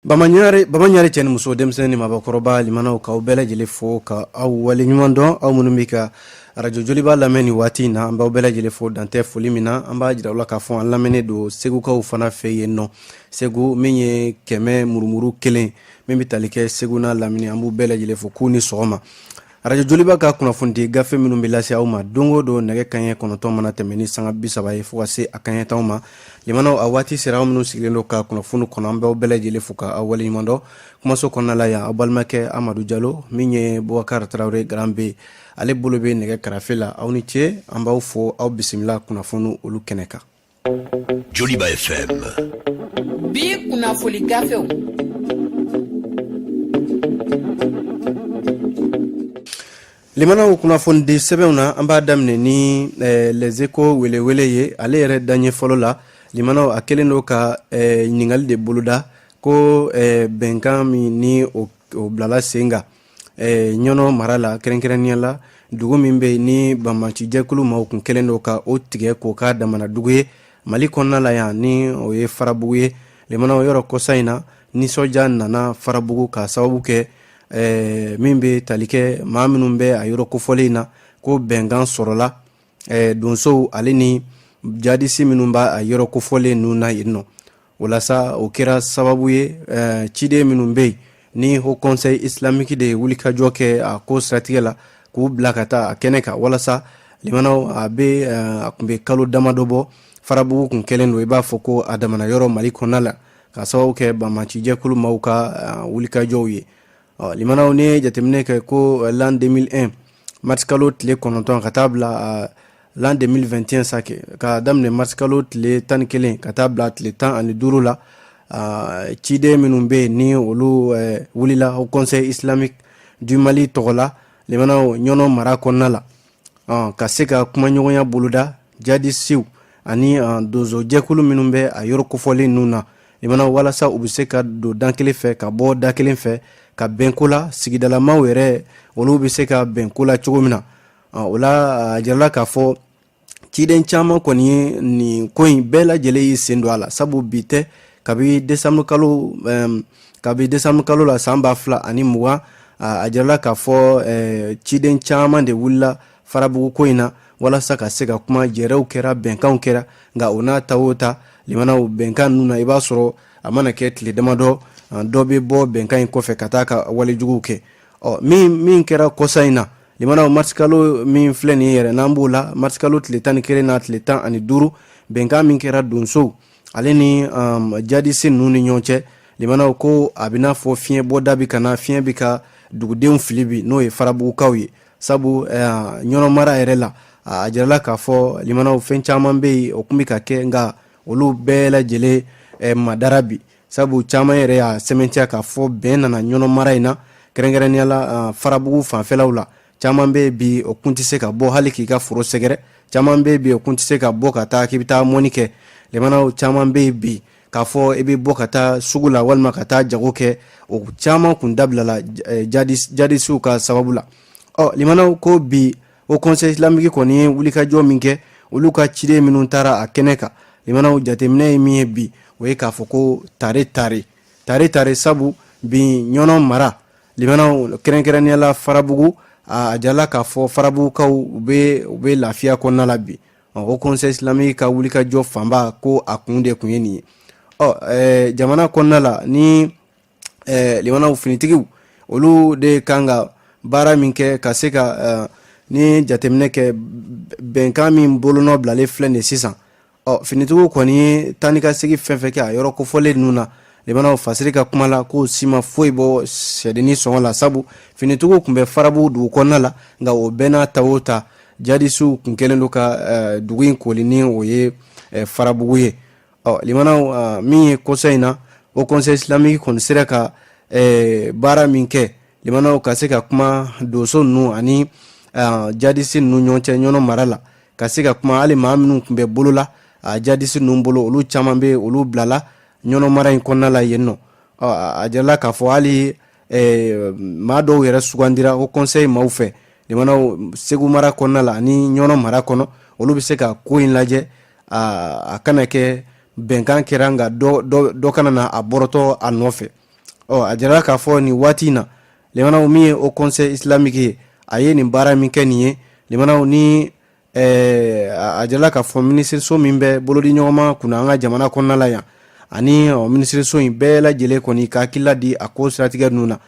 Bamanyare cɛni muso denmisɛnnin ni mabɔkɔrɔba limanaw k'aw bɛɛ lajɛlen fo ka aw waleɲuman dɔn aw minnu bɛ ka radio joliba lamɛn ni waati in na an b'aw bɛɛ lajɛlen fo dantɛ foli min na an b'a jira aw la k'a fɔ an lamɛnnen don segukaw fana fɛ yen nɔ segu min ye 100 murumuru 1 min bɛ tali kɛ segu n'a lamini an b'u bɛɛ lajɛlen fo k'u ni sɔgɔma radio joliba ka kunnafoni gafe minnu bɛ lase aw ma don o don nɛgɛ kanɲɛ 9 mana tɛmɛ ni sanga 30 ye fo ka se a kanɲɛ 10 ma limanaw a waati sera aw minnu sigilen don ka kunnafoni kɔnɔ an b'aw bɛɛ lajɛlen fo ka aw waleɲuman dɔn kumaso kɔnɔna la yan aw balimakɛ Amadu Jalo min ye Bubakari Tarawele Garanbe ale bolo bɛ nɛgɛ karafe la aw ni ce an b'aw fo aw bisimila kunnafoni olu kɛnɛ kan. Joliba FM bi kunnafoni gafew limanaw kunnafoni di sɛbɛnw na an b'a daminɛ ni les échos welewele ye ale yɛrɛ daɲɛ fɔlɔ la limanaw a kelen do ka ɲininkali de boloda ko bɛnkan min ni o bilala sen kan ɲɔnɔ mara la kɛrɛnkɛrɛnnenya la dugu min bɛ ni banbanci jɛkulu maaw kun kelen do ka o tigɛ k'o ka damana dugu ye mali kɔnɔna la yan ni o ye farabugu ye limanaw yɔrɔ kɔsa in na nisɔndiya nana farabugu ka sababu kɛ min bɛ tali kɛ maa minnu bɛ a yɔrɔ kofɔlen na ko bɛnkan sɔrɔla donsow ale ni jadisi minnu b'a a yɔrɔ kofɔlen ninnu na yen nɔ walasa o kɛra sababu ye ciden minnu bɛ yen ni Haut Conseil islamique de ye wulikajɔ kɛ a ko siratigɛ la k'u bila ka taa a kɛnɛ kan walasa limanaw a kun bɛ kalo damadɔ bɔ farabugu kun kɛlen don i b'a fɔ ko a damana yɔrɔ mali kɔnɔna la ka sababu kɛ banbanci jɛkulu maaw ka wulikajɔw ye limanaw ni jateminɛ kɛ ko l'an 2001 mars kalo tile 9 ka taa bila l'an 2021 sake ka daminɛ mars kalo tile 11 ka taa bila tile 15 la ciden minnu bɛ ni olu wulila au conseil islamique du Mali tɔgɔ la limanaw ɲɔnɔ mara kɔnɔna la ka se ka kumaɲɔgɔnya boloda jadisiw ani donso jɛkulu minnu bɛ a yɔrɔ kofɔlen ninnu na limanaw walasa u bɛ se ka don dan kelen fɛ ka bɔ da kelen fɛ ka bɛnko la sigidalamaw yɛrɛ olu bɛ se ka bɛnko la cogo min na o la a jirala k'a fɔ ciden caman kɔni ye nin ko in bɛɛ lajɛlen y'i sen don a la sabu bi tɛ kabi décembre kalo la san 2020 a jirala k'a fɔ ciden caman de wulila farabugu ko in na walasa ka se ka kuma jɛrɛw kɛra bɛnkanw kɛra nka o n'a ta o ta limanaw bɛnkan ninnu na i b'a sɔrɔ a mana kɛ tile damadɔ dɔ bɛ bɔ bɛnkan in kɔfɛ ka taa ka walejuguw kɛ min kɛra kɔsa in na limanaw mars kalo min filɛ nin yɛrɛ n'an b'o la mars kalo tile 11 na tile 15 bɛnkan min kɛra donsow ale ni jadisi ninnu ni ɲɔgɔn cɛ limanaw ko a bɛna fɔ fiɲɛ bɔda bɛ ka na fiɲɛ bɛ ka dugudenw fili bi n'o ye farabugukaw ye sabu ɲɔnɔ mara yɛrɛ la a jirala k'a fɔ limanaw fɛn caman bɛ yen o tun bɛ ka kɛ nka olu bɛɛ lajɛlen madara bi sabu caman yɛrɛ y'a sɛmɛntiya k'a fɔ bɛn nana ɲɔnɔ mara in na kɛrɛnkɛrɛnnenya la farabugu fanfɛlaw la caman bɛ bi o kun tɛ se ka bɔ hali k'i ka foro sɛgɛrɛ caman bɛ bi o kun tɛ se ka bɔ ka taa k'i bɛ taa mɔni kɛ limanaw caman bɛ bi k'a fɔ i bɛ bɔ ka taa sugu la walima ka taa jago kɛ o caman kun dabilala jadisiw ka sababu la limanaw ko bi o conseil islamique kɔni ye wulikajɔ min kɛ olu ka ciden minnu taara a kɛnɛ kan limanaw jateminɛ ye min ye bi o ye k'a fɔ ko tare sabu bi ɲɔnɔ mara limanaw kɛrɛnkɛrɛnnenya la farabugu a jala k'a fɔ farabugukaw u bɛ lafiya kɔnɔna la bi o conseil islamique ka wulikajɔ fanba ko a kun de kun ye nin ye jamana kɔnɔna la ni limanaw finitigiw olu de kan ka baara min kɛ ka se ka ni jateminɛ kɛ bɛnkan min bolonɔ bilalen filɛ nin sisan finitigiw kɔni ye taa ni ka segin fɛn fɛn kɛ a yɔrɔ kofɔlen ninnu na limanaw fasiri ka kuma la ko si ma foyi bɔ sɛdenni sɔngɔ la sabu finitigiw tun bɛ farabugu dugu kɔnɔna la nka o bɛɛ n'a ta o ta jadisiw kun kɛlen don ka dugu in koli ni o ye farabugu ye limanaw min ye kɔsa in na o conseil islamique kɔni sera ka baara min kɛ limanaw ka se ka kuma donso ninnu ani jadisi ninnu ɲɔgɔn cɛ ɲɔnɔ mara la ka se ka kuma hali maa minnu tun bɛ bolo la jadisi ninnu bolo olu caman bɛ olu bilala ɲɔnɔ mara in kɔnɔna la yen nɔ a jirala k'a fɔ hali maa dɔw yɛrɛ sugandira o conseil maaw fɛ limanaw segu mara kɔnɔna la ani ɲɔnɔ mara kɔnɔ olu bɛ se ka ko in lajɛ a kana kɛ bɛnkan kɛra nka dɔ kana na a bɔrɔtɔ a nɔfɛ a jirala k'a fɔ ni waati na limanaw min ye o conseil islamique ye a ye nin baara min kɛ nin ye limanaw ni a jirala k'a fɔ ministre min bɛ bolodi ɲɔgɔnma kunna an ka jamana kɔnɔna la yan ani ministre in bɛɛ lajɛlen kɔni ka hakilila di a ko siratigɛ ninnu na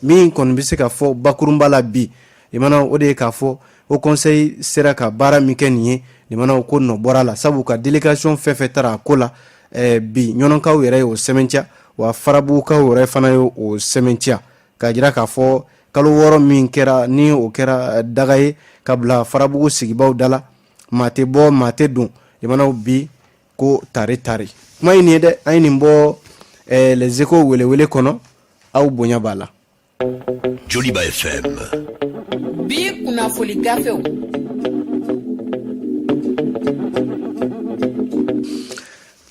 min kɔni bɛ se ka fɔ bakurunba la bi limanaw o de ye k'a fɔ o conseil sera ka baara min kɛ nin ye limanaw ko nɔ bɔra la sabu ka délégation fɛn fɛn taara a ko la bi ɲɔnɔnkaw yɛrɛ ye o sɛmɛntiya wa farabugukaw yɛrɛ fana ye o sɛmɛntiya ka jira k'a fɔ kalo 6 min kɛra ni o kɛra daga ye ka bila farabugu sigibaw dala maa tɛ bɔ maa tɛ don limanaw bi ko tari kuma in ye dɛ an ye nin bɔ les échos welewele kɔnɔ aw bonya b'a la. Joliba FM. Bi kunnafoni gafew.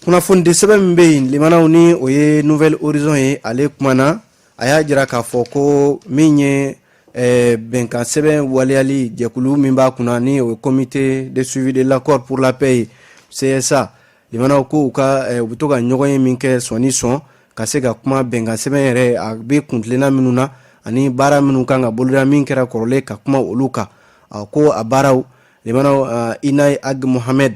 Kunnafoni de sɛbɛn min bɛ yen limanaw ni o ye Nouvelle Horizon ye ale kumana a y'a jira k'a fɔ ko min ye bɛnkan sɛbɛn waleyali jɛkulu min b'a kunna ni o ye comité de suivi de l'accord pour la paix CSA limanaw ko u bɛ to ka ɲɔgɔn ye min kɛ sɔn ni sɔn ka se ka kuma bɛnkan sɛbɛn yɛrɛ a bɛ kuntilenna minnu na ani baara minnu kan ka boloda min kɛra kɔrɔlen ka kuma olu kan ko a baaraw limanaw Inay Ag Mohamed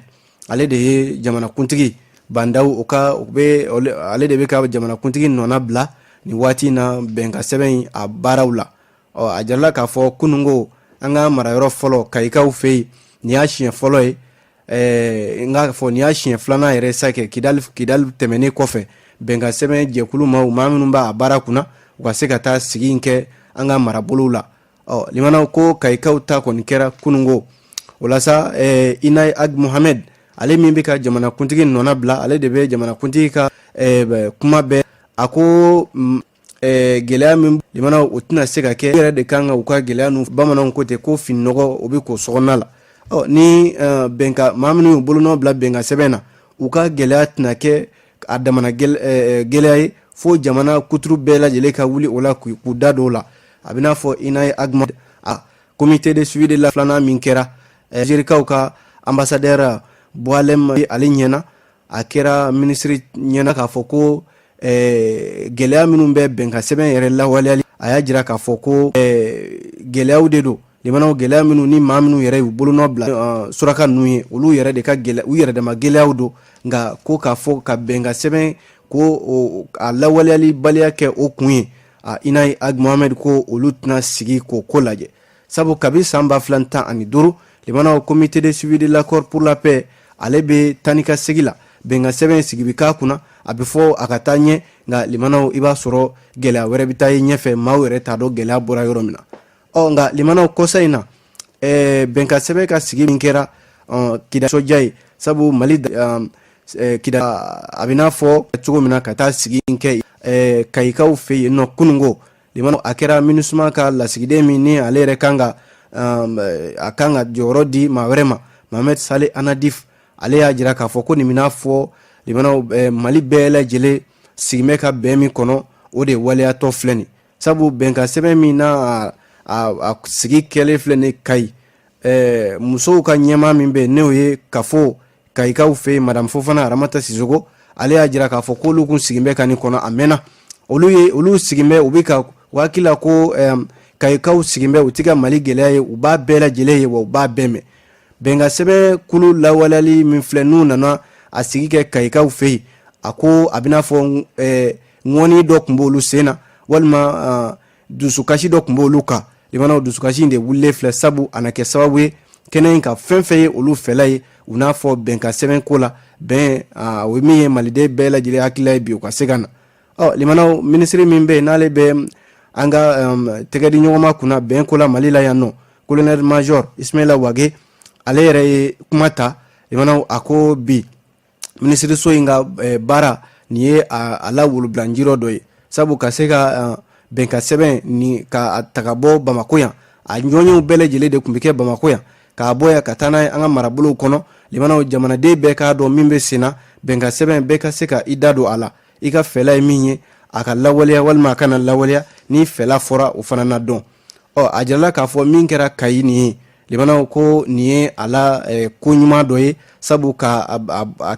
ale de ye jamanakuntigi bandaw ale de bɛ ka jamanakuntigi nɔna bila ni waati na bɛnkan sɛbɛn a baaraw la a jarala k'a fɔ kunungo an ka marayɔrɔ fɔlɔ Kayikaw fɛ yen ni y'a siɲɛ fɔlɔ ye n k'a fɔ ni y'a siɲɛ filanan yɛrɛ sa kɛ Kidal tɛmɛnen kɔfɛ bɛnkan sɛbɛn jɛkulu maa minnu b'a baara kunna u ka se ka taa sigi in kɛ an ka marabolow la limanaw ko Kayikaw ta kɔni kɛra kunungo o la sa Inay Ag Mohamed ale min bɛ ka jamanakuntigi nɔna bila ale de bɛ jamanakuntigi ka kuma bɛɛ a ko gɛlɛya min limanaw o tɛna se ka kɛ yɛrɛ de kan ka u ka gɛlɛya ninnu bamananw ko ten ko fininɔgɔ o bɛ ko sɔgɔnna la ni bɛnkan maa minnu y'u bolonɔ bila bɛnkan sɛbɛn na u ka gɛlɛya tɛna kɛ a damana gɛlɛya ye fo jamana kuturu bɛɛ lajɛlen ka wuli o la k'u da don o la a bɛ n'a fɔ Inay Ag Mohamed comité de suivi de la filanan min kɛra Algérikaw ka ambassadeur Boalem ale ɲɛna a kɛra ministre ɲɛna k'a fɔ ko gɛlɛya minnu bɛ bɛnkan sɛbɛn yɛrɛ lawaleyali a y'a jira k'a fɔ ko gɛlɛyaw de don limanaw gɛlɛya minnu ni maa minnu yɛrɛ y'u bolonɔ bila suraka ninnu ye olu yɛrɛ de ka gɛlɛya u yɛrɛ dama gɛlɛyaw don nka ko k'a fɔ ka bɛnkan sɛbɛn ko a lawaleyali baliya kɛ o kun ye Inay Ag Mohamed ko olu tɛna sigi k'o ko lajɛ sabu kabi san 2015 limanaw comité de suivi de l'accord pour la paix ale bɛ tani ka segi la bɛnkan sɛbɛn sigi bi k'a kunna a bɛ fɔ a ka taa ɲɛ nka limanaw i b'a sɔrɔ gɛlɛya wɛrɛ bɛ taa ye ɲɛfɛ maaw yɛrɛ t'a dɔn gɛlɛya bɔra yɔrɔ min na nka limanaw kɔsa in na bɛnkan sɛbɛn ka sigi min kɛra Kida sɔja ye sabu Mali Kida a bɛ n'a fɔ cogo min na ka taa sigi in kɛ Kayikaw fɛ yen nɔ kunungo limanaw a kɛra MINUSMA ka lasigiden min ni ale yɛrɛ kan ka jɔyɔrɔ di maa wɛrɛ ma Mohamed Saleh Anadif ale y'a jira k'a fɔ ko nin bɛna fɔ limanaw Mali bɛɛ lajɛlen sigimɛ ka bɛn min kɔnɔ o de waleyatɔ filɛ nin sabu bɛnkan sɛbɛn min na a sigi kɛlen filɛ nin Kayi musow ka ɲɛmaa min bɛ n'o ye kafo Kayikaw fɛ yen Madame Fofana Aramata Sisoko ale y'a jira k'a fɔ k'olu kun sigin bɛ ka nin kɔnɔ a mɛnna olu sigin bɛ u bɛ ka hakili la ko Kayikaw sigin bɛ u tɛ ka Mali gɛlɛya ye u b'a bɛɛ lajɛlen ye wa u b'a bɛɛ mɛn bɛnkan sɛbɛn kulu lawaleyali min filɛ n'u nana a sigi kɛ Kayikaw fɛ yen a ko a bɛna fɔ ŋɔni dɔ tun b'olu sen na walima dusukasi dɔ tun b'olu kan limanaw dusukasi in de wulilen filɛ sabu a na kɛ sababu ye kɛnɛ in ka fɛn fɛn ye olu fɛla ye u n'a fɔ bɛnkan sɛbɛn ko la o ye min ye maliden bɛɛ lajɛlen hakilila ye bi u ka se ka na limanaw ministre min bɛ yen n'ale bɛ an ka tɛgɛdi ɲɔgɔnma kunna bɛn ko la Mali la yan nɔ colonel major Ismaila Wage ale yɛrɛ ye kuma ta limanaw a ko bi ministre so in ka baara nin ye a la wolobilanjirɔ dɔ ye sabu ka se ka bɛnkan sɛbɛn ni ka ta ka bɔ Bamako yan a ɲɔɲɛw bɛɛ lajɛlen de tun bɛ kɛ Bamako yan k'a bɔ yan ka taa n'a ye an ka marabolow kɔnɔ limanaw jamanaden bɛɛ k'a dɔn min bɛ sen na bɛnkan sɛbɛn bɛɛ ka se ka i da don a la i ka fɛla ye min ye a ka lawaleya walima a kana lawaleya ni fɛla fɔra o fana na dɔn a jirala k'a fɔ min kɛra Kayi nin ye limanaw ko nin ye a la ko ɲuman dɔ ye sabu ka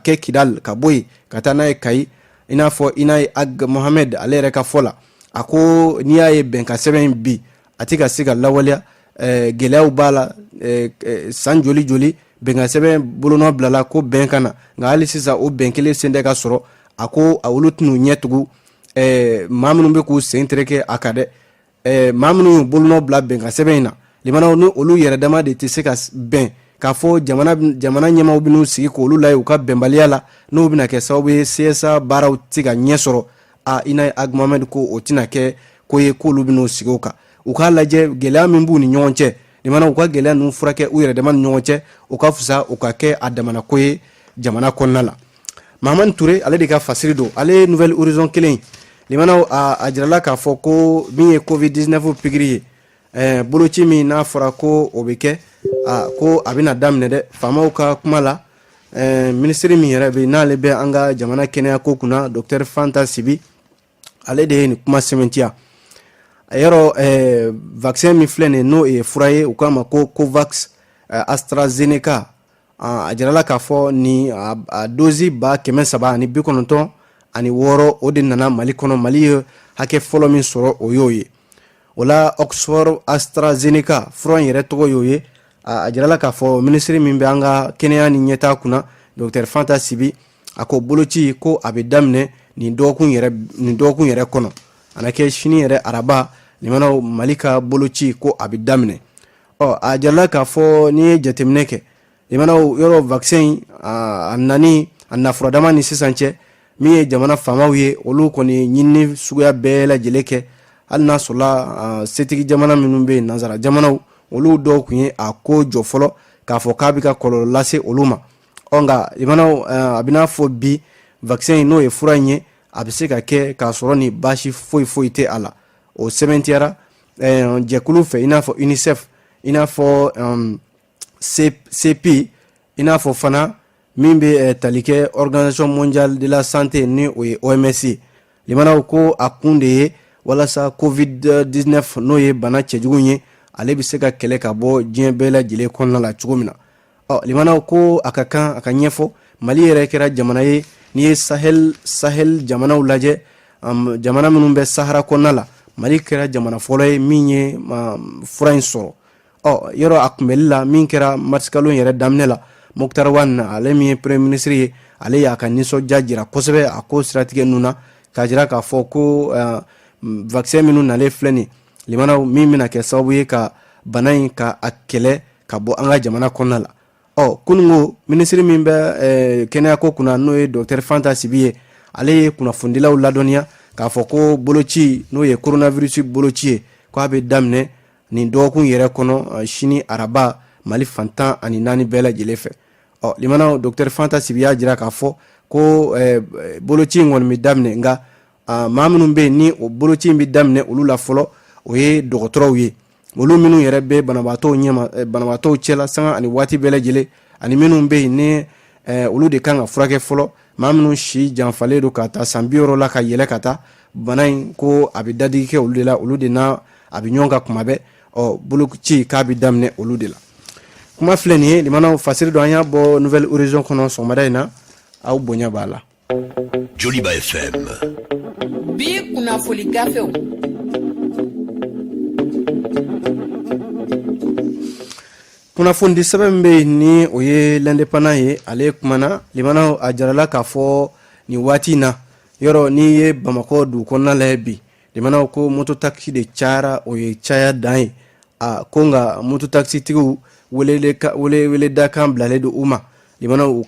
kɛ Kidal ka bɔ yen ka taa n'a ye Kayi i n'a fɔ Inay Ag Mohamed ale yɛrɛ ka fɔ la a ko n'i y'a ye bɛnkan sɛbɛn in bi a tɛ ka se ka lawaleya gɛlɛyaw b'a la san joli joli bɛnkan sɛbɛn bolonɔ bilala ko bɛn ka na nka hali sisan o bɛn kelen sen tɛ ka sɔrɔ a ko a olu tɛn'u ɲɛ tugu maa minnu bɛ k'u sen tereke a kan dɛ maa minnu y'u bolonɔ bila bɛnkan sɛbɛn in na limanaw ni olu yɛrɛ dama de tɛ se ka bɛn k'a fɔ jamana ɲɛmaaw bɛn'u sigi k'olu layɛ u ka bɛnbaliya la n'o bɛna kɛ sababu ye CSA baaraw tɛ ka ɲɛ sɔrɔ ina ye Agu Mohamɛdi ko o tɛna kɛ ko ye k'olu bɛn'u sigi o kan u k'a lajɛ gɛlɛya min b'u ni ɲɔgɔn cɛ limanaw u ka gɛlɛya ninnu furakɛ u yɛrɛ dama ni ɲɔgɔn cɛ u ka fisa u ka kɛ a damana ko ye jamana kɔnɔna la. Mahamani Ture ale de ka fasiri don ale ye Nouvelle Horizon kelen limanaw a jirala k'a fɔ ko min ye Covid-19 pikiri ye boloci min n'a fɔra ko o bɛ kɛ ko a bɛna daminɛ dɛ faamaw ka kuma la minisiri min yɛrɛ bɛ n'ale bɛ an ka jamana kɛnɛya ko kunna Dr Fanta Sibi ale de ye nin kuma sɛmɛntiya yɔrɔ vaccin min filɛ nin n'o ye fura ye u k'a ma ko Covax AstraZeneca a jirala k'a fɔ ni a dosi 396 o de nana Mali kɔnɔ Mali ye hakɛ fɔlɔ min sɔrɔ o y'o ye o la Oxford AstraZeneca fura in yɛrɛ tɔgɔ y'o ye a jirala k'a fɔ minisiri min bɛ an ka kɛnɛya ni ɲɛtaa kunna Dr Fanta Sibi a ko boloci ko a bɛ daminɛ nin dɔgɔkun yɛrɛ kɔnɔ a na kɛ sini yɛrɛ araba limanaw Mali ka boloci ko a bɛ daminɛ a jirala k'a fɔ n'i ye jateminɛ kɛ limanaw yɔrɔ vaccin a nafuradama ni sisan cɛ min ye jamana faamaw ye olu kɔni ɲinini suguya bɛɛ lajɛlen kɛ hali n'a sɔrɔla setigi jamana minnu bɛ yen nanzara jamanaw olu dɔw tun ye a ko jɔ fɔlɔ k'a fɔ k'a bɛ ka kɔlɔlɔ lase olu ma nka limanaw a bɛna fɔ bi vaccin in n'o ye fura in ye a bɛ se ka kɛ k'a sɔrɔ ni baasi foyi tɛ a la o sɛbɛntiyara jɛkulu fɛ i n'a fɔ UNICEF i n'a fɔ CP i n'a fɔ fana min bɛ tali kɛ Organisation Mondiale de la Santé ni o ye OMS limanaw ko a kun de ye walasa Covid-19 n'o ye bana cɛjugu ye ale bɛ se ka kɛlɛ ka bɔ diɲɛ bɛɛ lajɛlen kɔnɔna la cogo min na limanaw ko a ka kan a ka ɲɛfɔ Mali yɛrɛ kɛra jamana ye n'i ye Sahel jamanaw lajɛ jamana minnu bɛ Sahara kɔnɔna la Mali kɛra jamana fɔlɔ ye min ye fura in sɔrɔ yɔrɔ a kunbɛli la min kɛra mars kalo yɛrɛ daminɛ la Moktar Wane ale min ye premier ministre ye ale y'a ka nisɔndiya jira kosɛbɛ a ko siratigɛ ninnu na k'a jira k'a fɔ ko vaccin minnu nalen filɛ nin limanaw min bɛna kɛ sababu ye ka bana in ka a kɛlɛ ka bɔ an ka jamana kɔnɔna la kunungo minisiri min bɛ kɛnɛya ko kunna n'o ye Dr Fanta Sibi ye ale ye kunnafonidilaw ladɔnniya k'a fɔ ko boloci n'o ye coronavirus boloci ye k'a bɛ daminɛ nin dɔgɔkun yɛrɛ kɔnɔ sini araba Mali fantan ani 4 bɛɛ lajɛlen fɛ limanaw Dr Fanta Sibi y'a jira k'a fɔ ko boloci in kɔni bɛ daminɛ nka maa minnu bɛ yen ni o boloci in bɛ daminɛ olu la fɔlɔ o ye dɔgɔtɔrɔw ye olu minnu yɛrɛ bɛ banabaatɔw cɛla sanga ani waati bɛɛ lajɛlen ani minnu bɛ yen ni olu de kan ka furakɛ fɔlɔ maa minnu si janfalen don ka taa san 60 la ka yɛlɛ ka taa bana in ko a bɛ dadigi kɛ olu de la olu de n'a a bɛ ɲɔgɔn kan kuma bɛɛ boloci k'a bɛ daminɛ olu de la kuma filɛ nin ye limanaw fasiri don an y'a bɔ Nouvelle Horizon kɔnɔ sɔgɔmada in na aw bonya b'a la Joliba FM bi kunnafoni gafew kunnafoni sɛbɛn bɛ ni o ye l'indépendant ye ale kumana limanaw a jarala k'a fɔ ni waati na yɔrɔ n'i ye Bamakɔ dugu kɔnɔna la bi limanaw ko moto taxi de cayara o ye caya dan ye ko nka moto taxi tigiw wele dakan bilalen don u ma limanaw u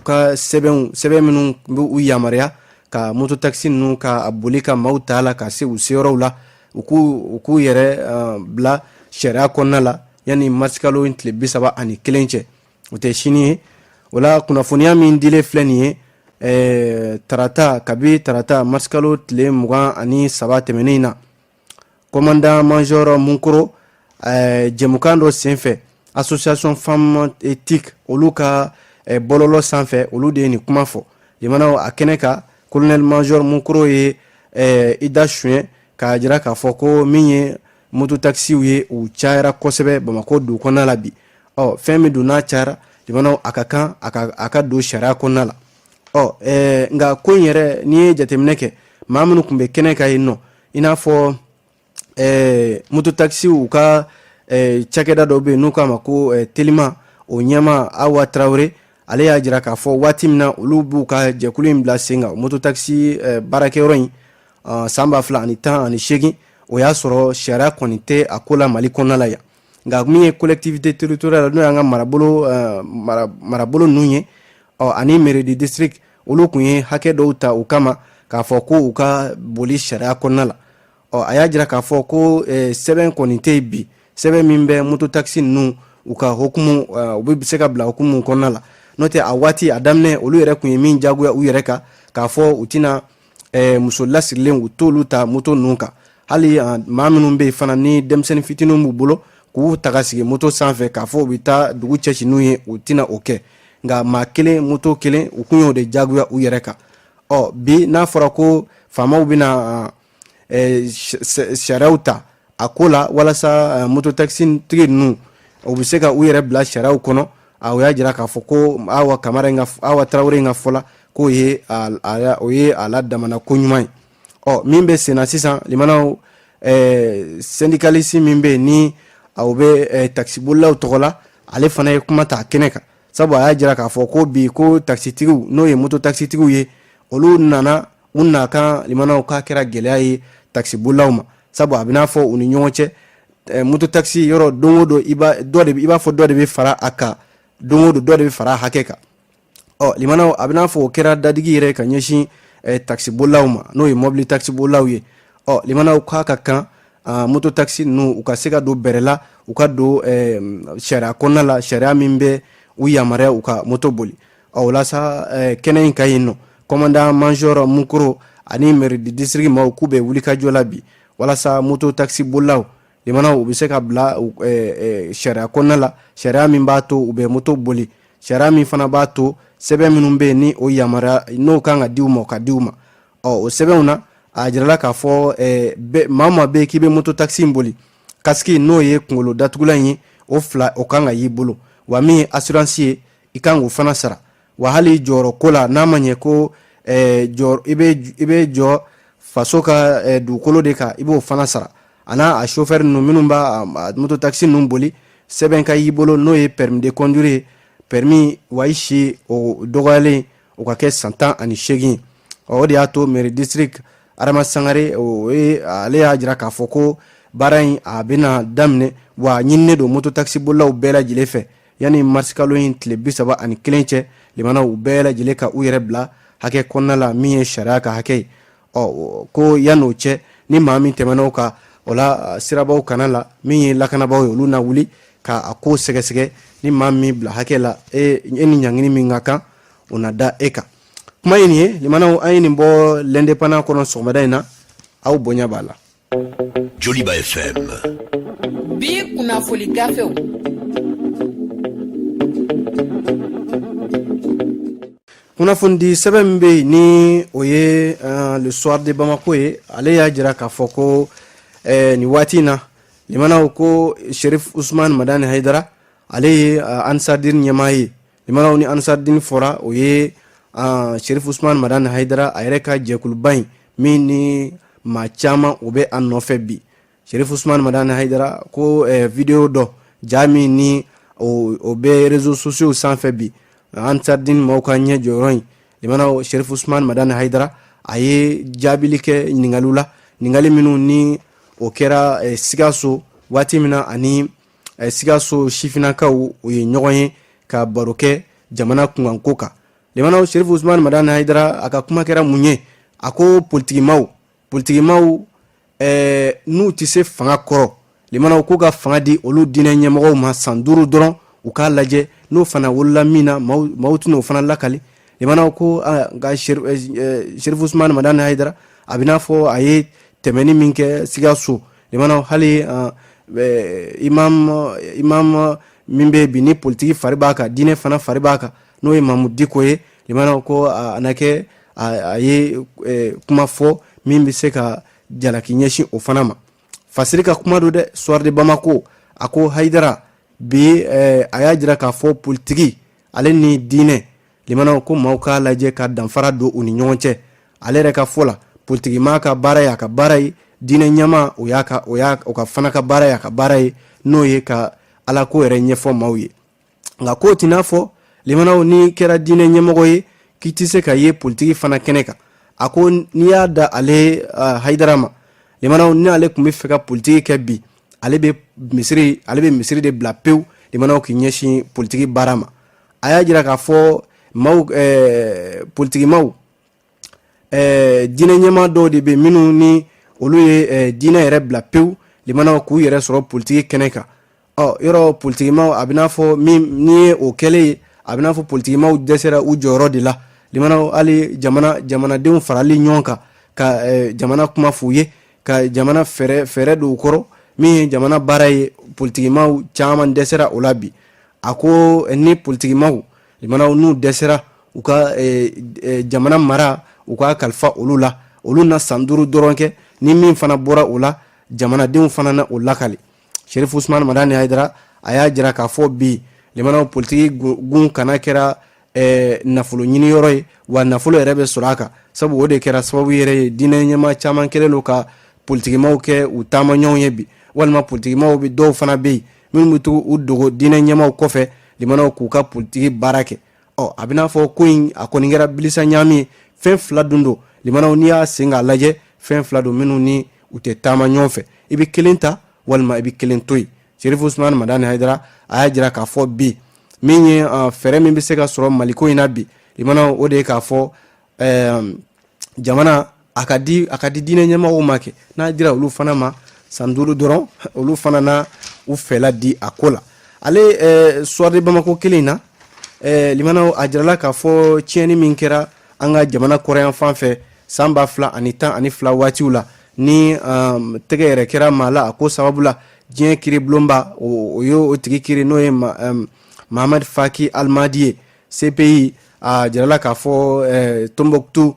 ka sɛbɛn minnu bɛ u yamaruya ka moto taxi ninnu ka boli ka maaw ta la ka se u seyɔrɔw la u k'u yɛrɛ bila sariya kɔnɔna la yani mars kalo tile 31 cɛ o tɛ sini ye o la kunnafoniya min dilen filɛ nin ye tarata mars kalo tile 23 tɛmɛnen na commandant major Munkoro jɛmukan dɔ senfɛ association femme éthique olu ka bɔlɔlɔ sanfɛ olu de ye nin kuma fɔ limanaw a kɛnɛ ka colonel major Munkoro ye Ida Suɲɛ k'a jira k'a fɔ ko min ye moto taxiw ye u cayara kosɛbɛ Bamakɔ dugu kɔnɔna la bi fɛn min don n'a cayara limanaw a ka kan a ka don sariya kɔnɔna la nka ko in yɛrɛ n'i ye jateminɛ kɛ maa minnu kun bɛ kɛnɛ ka yen nɔ i n'a fɔ mototaxi u ka cakɛda dɔ bɛ yen n'u k'a ma ko telima o ɲɛma Awa Traoré ale y'a jira k'a fɔ waati min na olu b'u ka jɛkulu in bila sen kan mototaxi baarakɛyɔrɔ in san 2018 o y'a sɔrɔ sariya kɔni tɛ a ko la Mali kɔnɔna la yan nka min ye collectivité territoriale n'o y'an ka marabolo ninnu ye ani mairie du district olu kun ye hakɛ dɔw ta u kama k'a fɔ ko u ka boli sariya kɔnɔna la a y'a jira k'a fɔ ko sɛbɛn kɔni tɛ bi sɛbɛn min bɛ mototaxi ninnu u ka hukumu u bɛ se ka bila hukumu kɔnɔna la n'o tɛ a waati a daminɛ olu yɛrɛ kun ye min jagoya u yɛrɛ kan k'a fɔ u tɛna muso lasirilen u t'olu ta moto ninnu kan hali maa minnu bɛ yen fana ni denmisɛnnin fitininw b'u bolo k'u ta ka sigi moto sanfɛ k'a fɔ u bɛ taa dugu cɛci n'u ye u tɛna o kɛ nka maa kelen moto kelen u kun y'o de jagoya u yɛrɛ kan bi n'a fɔra ko faamaw bɛna sariyaw ta a ko la walasa mototaxi tigi ninnu u bɛ se ka u yɛrɛ bila sariyaw kɔnɔ o y'a jira k'a fɔ ko Awa Traoré in ka fɔ la k'o ye o ye a la damana ko ɲuman ye min bɛ sen na sisan limanaw syndicaliste min bɛ yen ni aw bɛ taxibolilaw tɔgɔ la ale fana ye kuma ta kɛnɛ kan sabu a y'a jira k'a fɔ ko bi ko taxitigiw n'o ye mototaxitigiw ye olu nana u na kan limanaw k'a kɛra gɛlɛya ye taxibolilaw ma sabu a bɛ n'a fɔ u ni ɲɔgɔn cɛ mototaxi yɔrɔ don o don i b'a fɔ dɔ de bɛ fara a kan don o don dɔ de bɛ fara hakɛ kan limanaw a bɛ n'a fɔ o kɛra dadigi yɛrɛ ka ɲɛsin taxibolilaw ma n'o ye mobili taxibolilaw ye limanaw k'a ka kan mototaxi ninnu u ka se ka don bɛrɛ la u ka don sariya kɔnɔna la sariya min bɛ u yamaruya u ka moto boli walasa kɛnɛ in ka yen nɔ commandant major Munkoro ani maire du district maaw k'u bɛ wuli ka jɔ la bi walasa mototaxi bolilaw limanaw u bɛ se ka bila sariya kɔnɔna la sariya min b'a to u bɛ moto boli sariya min fana b'a to sɛbɛn minnu bɛ yen ni o yamaruya n'o kan ka di u ma o ka di u ma o sɛbɛnw na a jirala k'a fɔ maa maa bɛ yen k'i bɛ mototaxi in boli kasiki n'o ye kunkolo datugulan ye o fila o kan ka y'i bolo wa min ye assurance ye i kan k'o fana sara wa hali jɔyɔrɔ ko la n'a ma ɲɛ ko i bɛ jɔ faso ka dugukolo de kan i b'o fana sara a n'a chauffeur ninnu minnu b'a mototaxi ninnu boli sɛbɛn ka y'i bolo n'o ye permis de conduire ye permis wa i si o dɔgɔyalen o ka kɛ san 18 o de y'a to maire district Adama Sangare ale y'a jira k'a fɔ ko baara in a bɛna daminɛ wa ɲininen don mototaxi bolilaw bɛɛ lajɛlen fɛ yanni mars kalo in tile 31 cɛ limanaw u bɛɛ lajɛlen ka u yɛrɛ bila hakɛ kɔnɔna la min ye sariya ka hakɛ ye ko yan'o cɛ ni maa min tɛmɛn'o kan o la sirabaw kana la min ye lakanabaw ye olu na wuli k'a ko sɛgɛsɛgɛ ni maa min bila hakɛ la e ni ɲangini min ka kan o na da e kan kuma ye nin ye limanaw an ye nin bɔ l'indépendant kɔnɔ sɔgɔmada in na aw bonya b'a la Joliba FM bi kunnafoni gafew kunnafoni sɛbɛn min bɛ yen ni o ye le soir de Bamako ye ale y'a jira k'a fɔ ko nin waati in na limanaw ko Sherif Usman Madani Haidara ale ye Ansardine ɲɛmaa ye limanaw ni Ansardine fɔra o ye Sherif Usman Madani Haidara a yɛrɛ ka jɛkuluba in min ni maa caman o bɛ a nɔfɛ bi Sherif Usman Madani Haidara ko video dɔ ja min ni o bɛ réseaux sociaux sanfɛ bi Ansardine maaw ka ɲɛ jɔyɔrɔ in limanaw Sherif Usman Madani Haidara a ye jaabili kɛ ɲininkaliw la ɲininkali minnu ni o kɛra Sikaso waati min na ani Sikaso sifinakaw o ye ɲɔgɔn ye ka baro kɛ jamana kunkanko kan limanaw Sherif Usman Madani Haidara a ka kuma kɛra mun ye a ko politikimaw n'u tɛ se fanga kɔrɔ limanaw ko ka fanga di olu diinɛ ɲɛmɔgɔw ma san 5 dɔrɔn u k'a lajɛ n'o fana wolola min na maaw tɛna o fana lakali limanaw ko nka Sherif Usman Madani Haidara a bɛ n'a fɔ a ye tɛmɛni min kɛ Sikaso limanaw hali imam min bɛ bi ni politiki fari b'a kan diinɛ fana fari b'a kan n'o ye Mamu Diko ye limanaw ko a na kɛ a ye kuma fɔ min bɛ se ka jalaki ɲɛsin o fana ma fasiri ka kuma do dɛ soir de Bamako a ko Haidara bi a y'a jira k'a fɔ politiki ale ni diinɛ limanaw ko maaw k'a lajɛ ka danfara don u ni ɲɔgɔn cɛ ale yɛrɛ ka fɔ la politiki ma ka baara ye a ka baara ye diinɛ ɲɛma o ka fana ka baara ye a ka baara ye n'o ye ka ala ko yɛrɛ ɲɛfɔ maaw ye nka ko t'i n'a fɔ limanaw ni kɛra diinɛ ɲɛmɔgɔ ye k'i tɛ se ka ye politiki fana kɛnɛ kan a ko n'i y'a da ale Hayidara ma limanaw ni ale tun bɛ fɛ ka politiki kɛ bi ale bɛ misiri de bila pewu limanaw k'i ɲɛsin politiki baara ma a y'a jira k'a fɔ politikimaw diinɛ ɲɛma dɔw de bɛ minnu ni olu ye diinɛ yɛrɛ bila pewu limanaw k'u yɛrɛ sɔrɔ politiki kɛnɛ kan yɔrɔ politikimaw a bɛ n'a fɔ ni ye o kɛlen ye a bɛ n'a fɔ politikimaw dɛsɛra u jɔyɔrɔ de la limanaw hali jamanadenw farali ɲɔgɔn kan ka jamana kuma f'u ye ka jamana fɛɛrɛ don u kɔrɔ min ye jamana baara ye politikimaw caman dɛsɛra o la bi a ko ni politikimaw limanaw n'u dɛsɛra u ka jamana mara u ka kalifa olu la olu na san 5 dɔrɔn kɛ ni min fana bɔra o la jamanadenw fana na o lakali Sheriff Usman Madani Hayidara a y'a jira k'a fɔ bi limanaw politiki gun kana kɛra nafolo ɲini yɔrɔ ye wa nafolo yɛrɛ bɛ sɔrɔ a kan sabu o de kɛra sababu yɛrɛ ye diinɛ ɲɛma caman kɛlen don ka politikimaw kɛ u taama ɲɔgɔn ye bi walima politikimaw bɛ dɔw fana bɛ yen minnu bɛ to u dogo diinɛ ɲɛmaw kɔfɛ limanaw k'u ka politiki baara kɛ a bɛ n'a fɔ ko in a kɔni kɛra bilisa ɲami ye fɛn fila dun don limanaw n'i y'a sen k'a lajɛ fɛn fila don minnu ni u tɛ taama ɲɔgɔn fɛ i bɛ kelen ta walima i bɛ kelen to yen Sheriff Usman Madani Hayidara a y'a jira k'a fɔ bi min ye fɛɛrɛ min bɛ se ka sɔrɔ maliko in na bi limanaw o de ye k'a fɔ jamana a ka di diinɛ ɲɛmɔgɔw ma kɛ n'a dira olu fana ma san 5 dɔrɔn olu fana na u fɛla di a ko la ale soir de Bamako kelen na limanaw a jirala k'a fɔ tiɲɛni min kɛra an ka jamana kɔrɔyan fan fɛ san 2012 waatiw la ni tɛgɛ yɛrɛ kɛra maa la a ko sababu la diɲɛ kiri bulonba o ye o tigi kiri n'o ye Mahamad Faki Almadi ye CPI a jirala k'a fɔ Tombouctou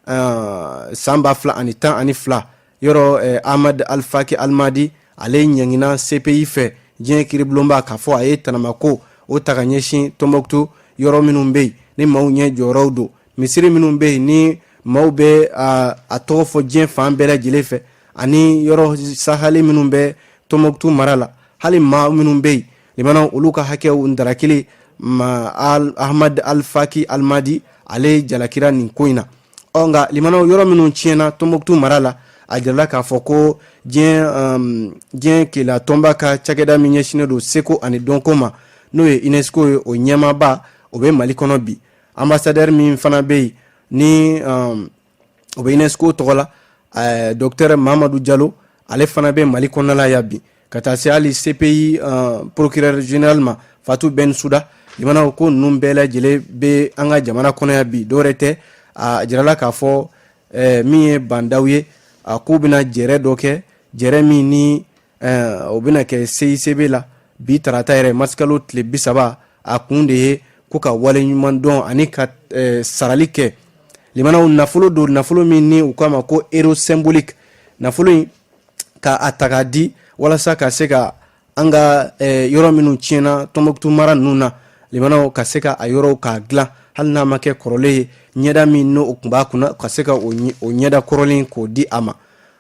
san 2012 yɔrɔ Ahmad Al-Faki Almadi ale ɲɛngina CPI fɛ diɲɛ kiri bulonba k'a fɔ a ye tanamako o ta ka ɲɛsin Tombouctou yɔrɔ minnu bɛ yen ni maaw ɲɛ jɔyɔrɔw don misiri minnu bɛ yen ni maaw bɛ a tɔgɔ fɔ diɲɛ fan bɛɛ lajɛlen fɛ ani yɔrɔ sahali minnu bɛ Tombouctou mara la hali maa minnu bɛ yen limanaw olu ka hakɛw ndara kelen Ahmad Al-Faki Almadi ale jalakira nin ko in na nka limanaw yɔrɔ minnu tiɲɛna Tombouctou mara la a jirala k'a fɔ ko diɲɛ kela tɔnba ka cakɛda min ɲɛsinnen don seko ani dɔnko ma n'o ye UNESCO ye o ɲɛmaaba o bɛ Mali kɔnɔ bi ambassadeur min fana bɛ yen ni o bɛ UNESCO tɔgɔ la Dr Mamadou Diallo ale fana bɛ Mali kɔnɔna la ya bi ka taa se hali CPI procureur général ma Fatou Bensouda limanaw ko ninnu bɛɛ lajɛlen bɛ an ka jamana kɔnɔ ya bi dɔwɛrɛ tɛ a jirala k'a fɔ min ye bandaw ye a k'u bɛna jɛrɛ dɔ kɛ jɛrɛ min ni o bɛna kɛ CICB la bi tarata yɛrɛ masikalo tile 30 a kun de ye ko ka wale ɲuman dɔn ani ka sarali kɛ limanaw nafolo don nafolo min ni u k'a ma ko euro symbolique nafolo in ka a ta k'a di walasa ka se ka an ka yɔrɔ minnu tiɲɛna Tombouctou mara ninnu na limanaw ka se ka a yɔrɔw k'a dilan hali n'a ma kɛ kɔrɔlen ye ɲɛda min n'o tun b'a kunna ka se ka o ɲɛda kɔrɔlen k'o di a ma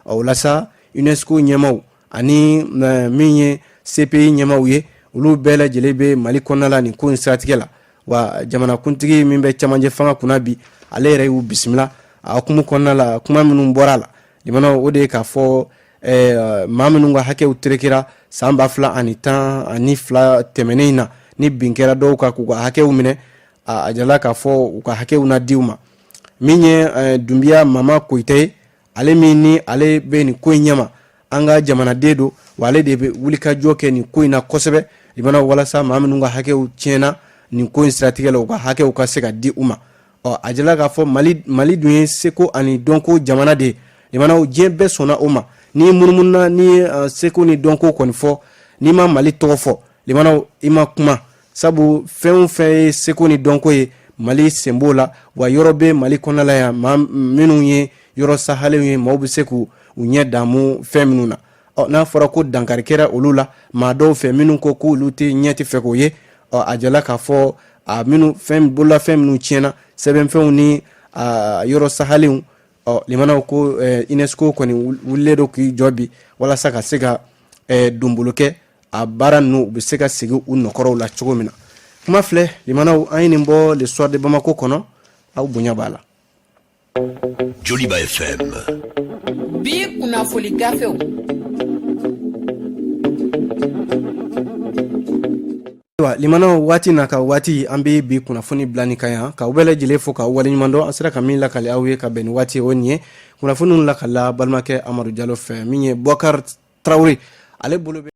o la sa UNESCO ɲɛmaw ani min ye CPI ɲɛmaw ye olu bɛɛ lajɛlen bɛ Mali kɔnɔna la nin ko in siratigɛ la wa jamanakuntigi min bɛ cɛmancɛ fanga kunna bi ale yɛrɛ y'u bisimila a hukumu kɔnɔna la kuma minnu bɔra a la limanaw o de ye k'a fɔ maa minnu ka hakɛw terekera san 2012 tɛmɛnen in na ni bin kɛra dɔw kan k'u ka hakɛw minɛ a jirala k'a fɔ u ka hakɛw na diw ma min ye Dunbiya Mama Koyita ye ale min ni ale bɛ nin ko in ɲɛma an ka jamanaden don wa ale de bɛ wulikajɔ kɛ nin ko in na kosɛbɛ limanaw walasa maa minnu ka hakɛw tiɲɛna nin ko in siratigɛ la u ka hakɛw ka se ka di u ma a jirala k'a fɔ Mali dun ye seko ani dɔnko jamana de ye limanaw diɲɛ bɛɛ sɔnna o ma ni munumuna ni seko ni dɔnko kɔni fɔ ni ma Mali tɔgɔ fɔ limanaw i ma kuma sabu fɛn o fɛn ye seko ni dɔnko ye Mali sen b'o la wa yɔrɔ bɛ Mali kɔnɔna la yan minnu ye yɔrɔ sahalenw ye maaw bɛ se k'u ɲɛ damu fɛn minnu na n'a fɔra ko dankari kɛra olu la maa dɔw fɛ minnu ko k'olu tɛ ɲɛ tɛ fɛ k'o ye a jala k'a fɔ minnu bololafɛn minnu tiɲɛna sɛbɛnfɛnw ni yɔrɔ sahalenw limanaw ko UNESCO kɔni wulile do k'i jɔ bi walasa ka se ka donbolo kɛ a baara ninnu u bɛ se ka segi u nɔkɔrɔw la cogo min na kuma filɛ limanaw an ye nin bɔ l'histoire de Bamako kɔnɔ aw bonya b'a la. Joliba FM. Bi kunnafoni gafew. Limanaw waati na ka waati an bɛ bi kunnafoni bila ni kan yan ka u bɛɛ lajɛlen fo ka waleɲuman dɔn an sera ka min lakale aw ye ka bɛn ni waati o nin ye kunnafoni lakala balimakɛ Amadu Jalo fɛ min ye Bukar Traore ale bolo